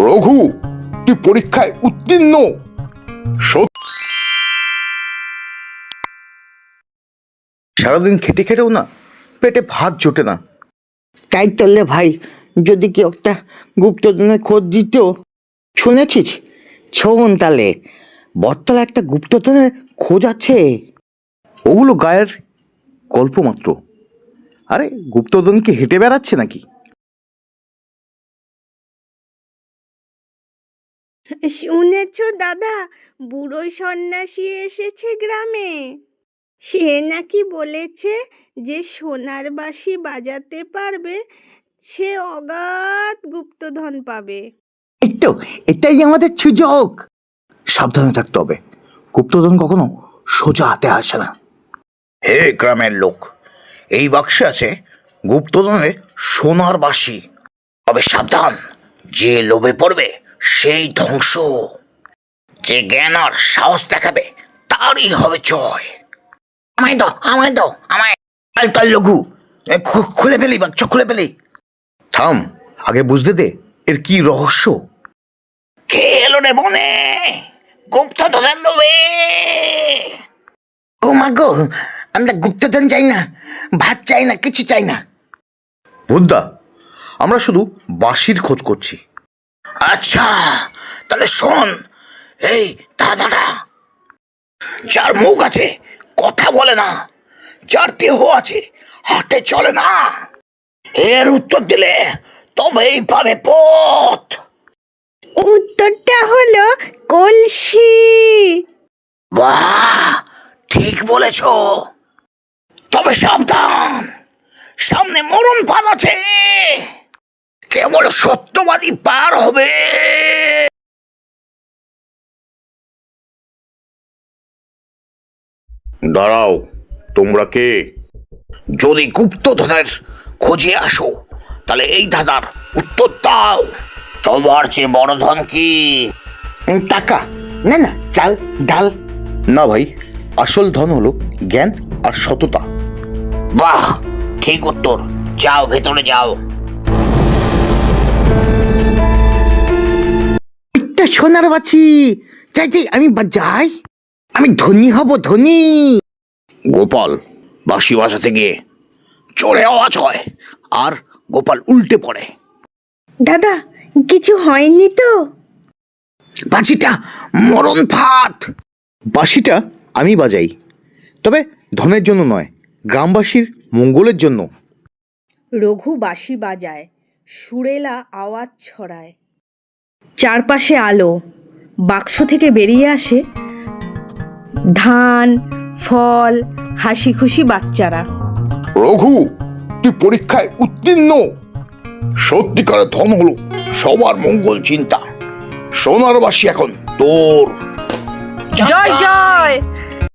রঘু, তুই পরীক্ষায় উত্তীর্ণ। সারাদিন খেটে খেটেও না পেটে ভাত জোটে না। তাই তাহলে ভাই, যদি কেউ একটা গুপ্তধনের খোঁজ দিত। শুনেছিস? শোন তাহলে, বটতলা একটা গুপ্তধনের খোঁজ আছে। ওগুলো গায়ের গল্প মাত্র। আরে গুপ্তধন কি হেঁটে বেড়াচ্ছে নাকি? শুনেছ দাদা, বুড়োই সন্ন্যাসী এসেছে গ্রামে। সে নাকি বলেছে যে সোনার বাঁশি বাজাতে পারবে সে অগাধ গুপ্তধন পাবে। এই তো, এটাই আমাদের সুযোগ। সাবধানে থাকতে হবে, গুপ্তধন কখনো সোজা হাতে আসে না। হে গ্রামের লোক, এই বাক্সে আছে গুপ্তধনের সোনার বাঁশি। তবে সাবধান, যে লোভে পড়বে সেই ধ্বংস। যে জ্ঞান আর সাহস দেখাবে তারই হবে জয়। আমায় দাও, আমায় দাও, আমায়। কাল লঘু, খুলে ফেলি বাক্স, খুলে ফেলি। থাম, আগে বুঝতে দে এর কি রহস্য। কে এলো রে বনে গুপ্তধনের লোভে? ও মা গো, আমরা গুপ্তধন চাই না, ভাত চাই না, কিছু চাই না। বুদ্ধা, আমরা শুধু বাঁশির খোঁজ করছি। আচ্ছা, তাহলে শোন, এই দাদাটা, যার মুখ আছে কথা বলে না, যার দেহ আছে হাটে চলে না, এর উত্তর দিলে তবেই পাবে পথ। উত্তরটা হলো কলসি। বাহ, ঠিক বলেছ। তবে সাবধান, সামনে মরণ ফাঁদ আছে, কেবল সত্যবাদী পার হবে। দাঁড়াও, তোমরা কে? যদি গুপ্তধনের খোঁজে আসো তাহলে এই ধাঁধার উত্তর দাও। সবার চেয়ে বড় ধন কি? টাকা, না না, চাল ডাল। না ভাই, আসল ধন হলো জ্ঞান আর সততা। বাহ, ঠিক উত্তর। যাও, ভেতরে যাও। একটা সোনার বাছি চাই চাই, আমি যাই, আমি ধনী হব, ধনী। গোপাল বাঁশি বাজাতে গিয়ে জোরে আওয়াজ হয় আর গোপাল উল্টে পড়ে। দাদা, কিছু হয়নি তো? বাঁশিটা মরণ ফাঁদ। বাঁশিটা আমি বাজাই, তবে ধনের জন্য নয়, গ্রামবাসীর মঙ্গলের জন্য। রঘু বাঁশি বাজায়, সুরেলা আওয়াজ ছড়ায়। চারপাশে আলো, বাক্স থেকে বেরিয়ে আসে ধান, ফল, হাসি খুশি বাচ্চারা। রঘু, তুই পরীক্ষায় উত্তীর্ণ। সত্যিকারের ধন হলো সবার মঙ্গল চিন্তা। সোনার বাঁশি এখন তোর। জয় জয়।